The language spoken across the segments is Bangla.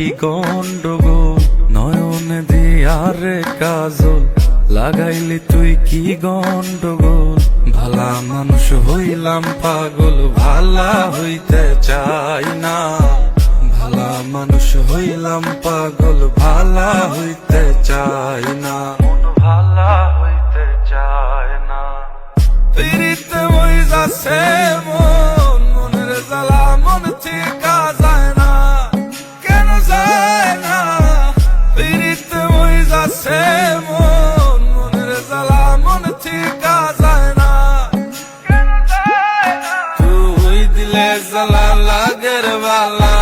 কি গন্ডগোল, নয়নে দিয়ারে কাজল লাগাইলি তুই কি গন্ডগোল। ভালা মানুষ হইলাম পাগল, ভালা হইতে চাই না। ভালা মানুষ হইলাম পাগল, ভালা হইতে চাই না। ভালা হইতে চায় না। পিরিতে ওই যাচ্ছে মন, মনের জ্বালা মন ঠিকা যায় না। কেন যায় না? পিরিতে ওই যাচ্ছে মন, মনের জ্বালা মন ঠিকা যায় না। তুই দিলে জ্বালা লাগের বালা,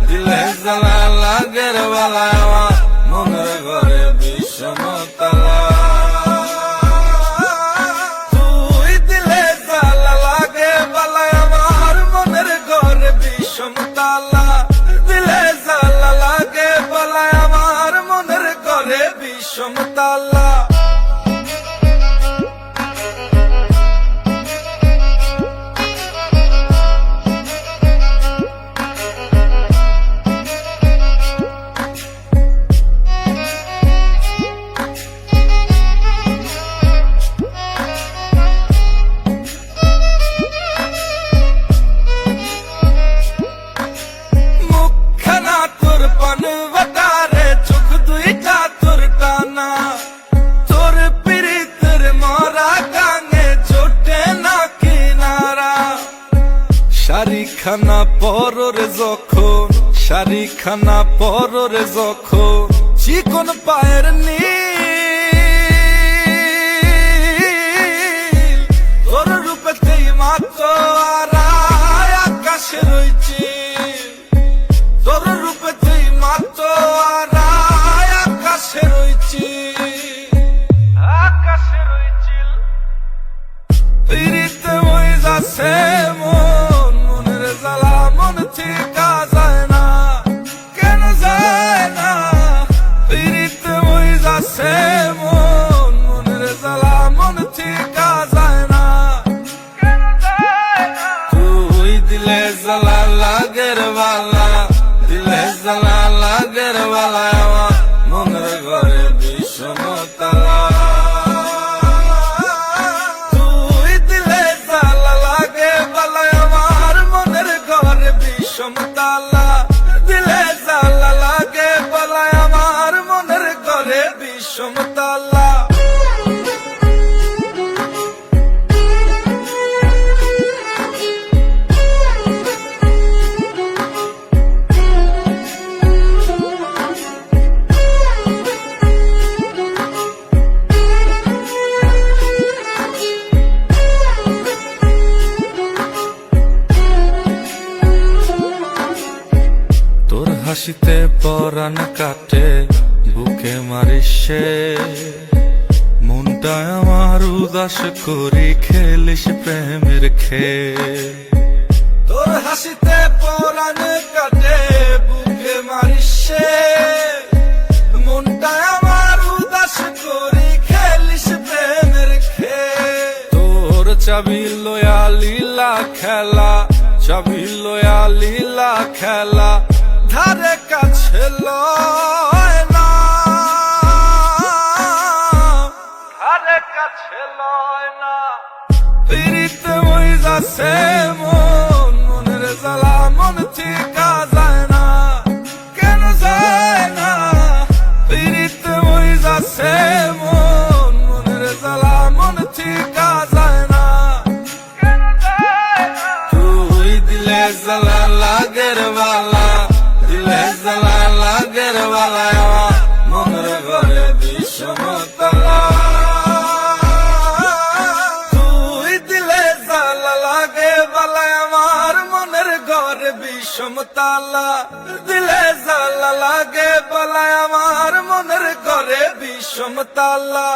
দিলে জ্বালা লাগের বালা, আমার মনের ঘরে বিষম তালা। তুই দিলে জ্বালা লাগে বালা, আমার মনের ঘরে বিষম তালা। দিলে জ্বালা লাগে বালা, আমার মনের ঘরে বিষম তালা। শাড়িখানা পররে যখন, শাড়িখানা পররে যখন, চিকন পায়ের নীল, তোর রূপেতেই মাত্র আড়াই আকাশে রয়েছে। তোর রূপেতেই মাত্র আড়াই আকাশে রয়েছে। আকাশে রয়েছে। পিরিতে ওই যাচ্ছে মন, মনের জ্বালা মন ঠিকা যায় না। কেন যায় না? পিরিতে ওই যাচ্ছে মন, মনের জ্বালা মন ঠিকা যায় না। তুই দিলে জ্বালা লাগের বালা, দিলে জ্বালা লাগের বালা, আমার মনের ঘরে বিষম তালা। তালা দিলে জ্বালা লাগে বলা, আমার মনের ঘরে বিষম তালা। হাসিতে পরাণ কাটে, বুকে মারিসে মনটা আমার উদাস করি, খেলিস প্রেমের খেল। তোর হাসিতে পরাণ কাটে, বুকে মারিসে মনটা আমার উদাস করি, খেলিস প্রেমের খেল। তোর চাবি লয়া লীলা খেলা, চাবি লয়া লীলা খেলা, ধারে কাছে লয় না, ধারে কাছে লয় না। পিরিতে ওই যাচ্ছে মন, মনের জ্বালা মন ঠিকা যায় না। কেন যায় না? পিরিতে ওই যাচ্ছে মন, মনের জ্বালা মন ঠিকা যায় না। তুই দিলে জ্বালা লাগের বালা, দিলে জ্বালা লাগের বালা, আমার মনের ঘরে বিষম তালা। তুই দিলে জ্বালা লাগে বালা, আমার মনের ঘরে বিষম তালা। দিলে জ্বালা লাগে বালা, আমার মনের ঘরে বিষম তালা।